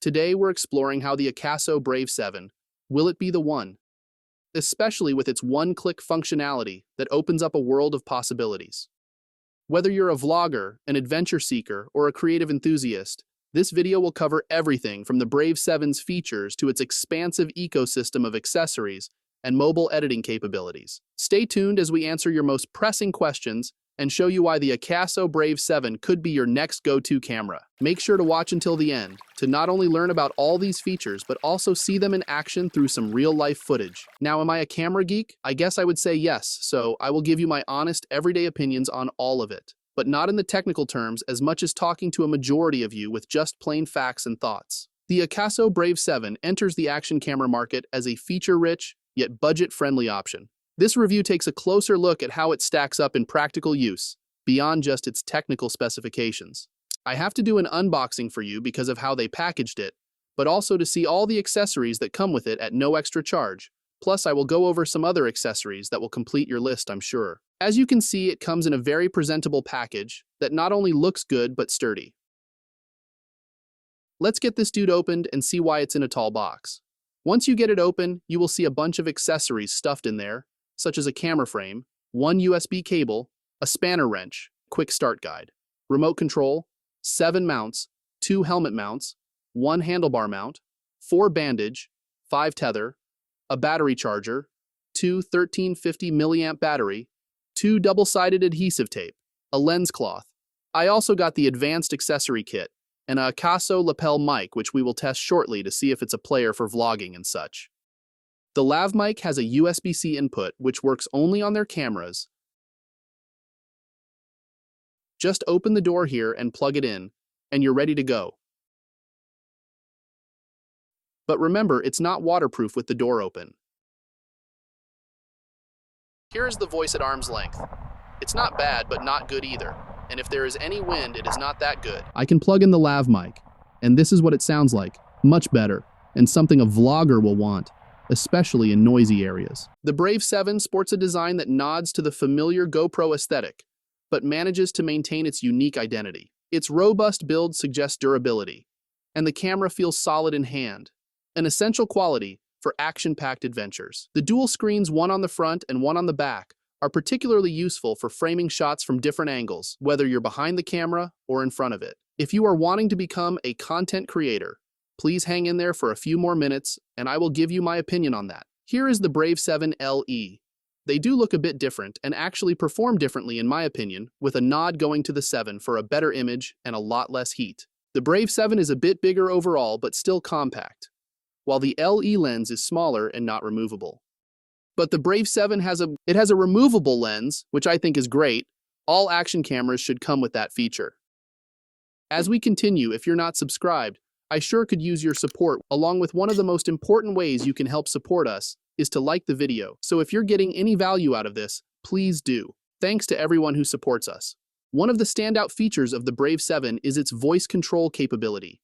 Today we're exploring how the Akaso Brave 7, will it be the one? Especially with its one-click functionality that opens up a world of possibilities. Whether you're a vlogger, an adventure seeker, or a creative enthusiast, this video will cover everything from the Brave 7's features to its expansive ecosystem of accessories and mobile editing capabilities. Stay tuned as we answer your most pressing questions and show you why the Akaso Brave 7 could be your next go-to camera. Make sure to watch until the end to not only learn about all these features, but also see them in action through some real-life footage. Now, am I a camera geek? I guess I would say yes, so I will give you my honest, everyday opinions on all of it, but not in the technical terms as much as talking to a majority of you with just plain facts and thoughts. The Akaso Brave 7 enters the action camera market as a feature-rich, yet budget-friendly option. This review takes a closer look at how it stacks up in practical use, beyond just its technical specifications. I have to do an unboxing for you because of how they packaged it, but also to see all the accessories that come with it at no extra charge. Plus, I will go over some other accessories that will complete your list, I'm sure. As you can see, it comes in a very presentable package that not only looks good, but sturdy. Let's get this dude opened and see why it's in a tall box. Once you get it open, you will see a bunch of accessories stuffed in there, such as a camera frame, one USB cable, a spanner wrench, quick start guide, remote control, 7 mounts, 2 helmet mounts, 1 handlebar mount, 4 bandage, 5 tether, a battery charger, 2 1350 milliamp battery, 2 double-sided adhesive tape, a lens cloth. I also got the advanced accessory kit, and a Akaso lapel mic, which we will test shortly to see if it's a player for vlogging and such. The lav mic has a USB-C input, which works only on their cameras. Just open the door here and plug it in, and you're ready to go. But remember, it's not waterproof with the door open. Here is the voice at arm's length. It's not bad, but not good either. And if there is any wind, it is not that good. I can plug in the lav mic, and this is what it sounds like. Much better, and something a vlogger will want, especially in noisy areas. The Brave 7 sports a design that nods to the familiar GoPro aesthetic, but manages to maintain its unique identity. Its robust build suggests durability, and the camera feels solid in hand, an essential quality for action-packed adventures. The dual screens, one on the front and one on the back, are particularly useful for framing shots from different angles, whether you're behind the camera or in front of it. If you are wanting to become a content creator, please hang in there for a few more minutes, and I will give you my opinion on that. Here is the Brave 7 LE. They do look a bit different and actually perform differently in my opinion, with a nod going to the 7 for a better image and a lot less heat. The Brave 7 is a bit bigger overall, but still compact, while the LE lens is smaller and not removable. But the Brave 7 has a removable lens, which I think is great. All action cameras should come with that feature. As we continue, if you're not subscribed, I sure could use your support, along with one of the most important ways you can help support us is to like the video. So if you're getting any value out of this, please do. Thanks to everyone who supports us. One of the standout features of the Brave 7 is its voice control capability.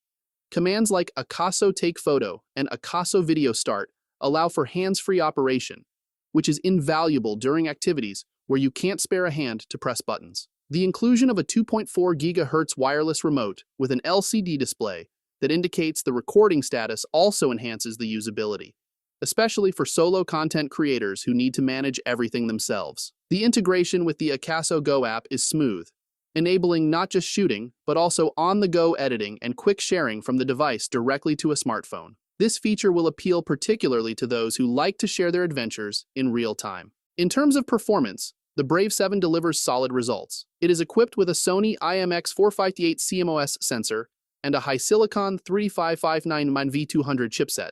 Commands like Akaso Take Photo and Akaso Video Start allow for hands-free operation, which is invaluable during activities where you can't spare a hand to press buttons. The inclusion of a 2.4 GHz wireless remote with an LCD display that indicates the recording status also enhances the usability, especially for solo content creators who need to manage everything themselves. The integration with the Akaso Go app is smooth, enabling not just shooting, but also on-the-go editing and quick sharing from the device directly to a smartphone. This feature will appeal particularly to those who like to share their adventures in real time. In terms of performance, the Brave 7 delivers solid results. It is equipped with a Sony IMX458 CMOS sensor and a HiSilicon 3559 V200 chipset,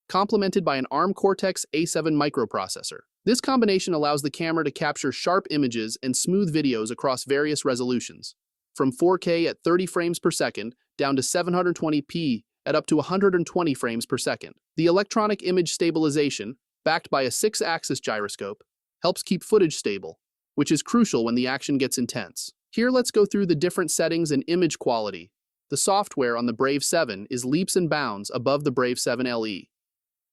complemented by an ARM Cortex-A7 microprocessor. This combination allows the camera to capture sharp images and smooth videos across various resolutions, from 4K at 30 frames per second down to 720p at up to 120 frames per second. The electronic image stabilization, backed by a 6-axis gyroscope, helps keep footage stable, which is crucial when the action gets intense. Here, let's go through the different settings and image quality. The software on the Brave 7 is leaps and bounds above the Brave 7 LE.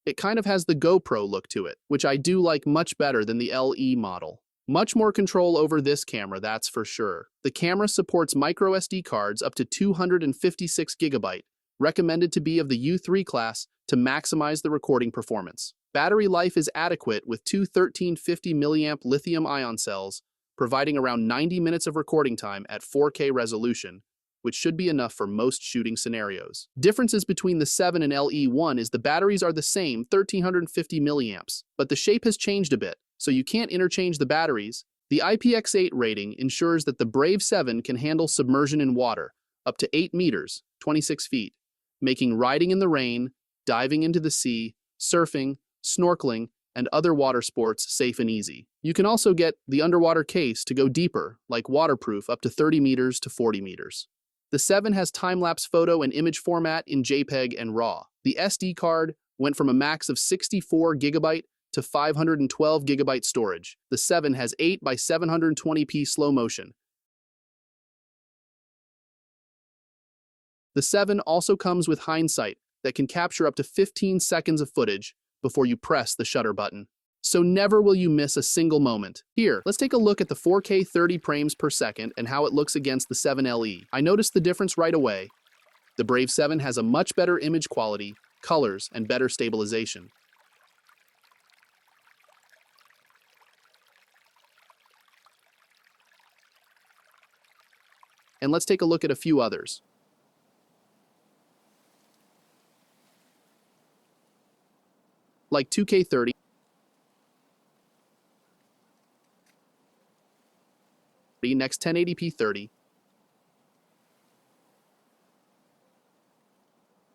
It kind of has the GoPro look to it, which I do like much better than the LE model. Much more control over this camera, that's for sure. The camera supports microSD cards up to 256GB, recommended to be of the U3 class to maximize the recording performance. Battery life is adequate with two 1350 mAh lithium-ion cells, providing around 90 minutes of recording time at 4K resolution, which should be enough for most shooting scenarios. Differences between the 7 and LE1 is the batteries are the same, 1350 milliamps, but the shape has changed a bit, so you can't interchange the batteries. The IPX8 rating ensures that the Brave 7 can handle submersion in water, up to 8 meters, 26 feet, making riding in the rain, diving into the sea, surfing, snorkeling, and other water sports safe and easy. You can also get the underwater case to go deeper, like waterproof up to 30 meters to 40 meters. The 7 has time-lapse photo and image format in JPEG and RAW. The SD card went from a max of 64 GB to 512 GB storage. The 7 has 8 by 720p slow motion. The 7 also comes with hindsight that can capture up to 15 seconds of footage before you press the shutter button. So never will you miss a single moment. Here, let's take a look at the 4K 30 frames per second and how it looks against the 7 LE. I noticed the difference right away. The Brave 7 has a much better image quality, colors, and better stabilization. And let's take a look at a few others. Like 2K30, next 1080p 30,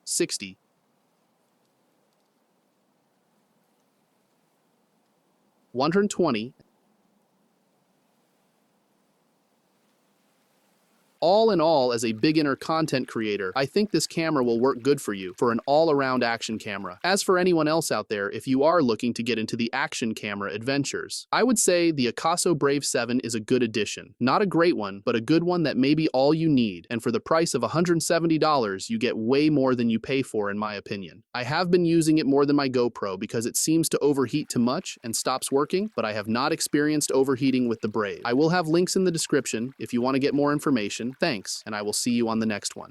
60, 120. All in all, as a beginner content creator, I think this camera will work good for you for an all-around action camera. As for anyone else out there, if you are looking to get into the action camera adventures, I would say the Akaso Brave 7 is a good addition. Not a great one, but a good one that may be all you need, and for the price of $170, you get way more than you pay for in my opinion. I have been using it more than my GoPro because it seems to overheat too much and stops working, but I have not experienced overheating with the Brave. I will have links in the description if you want to get more information. Thanks, and I will see you on the next one.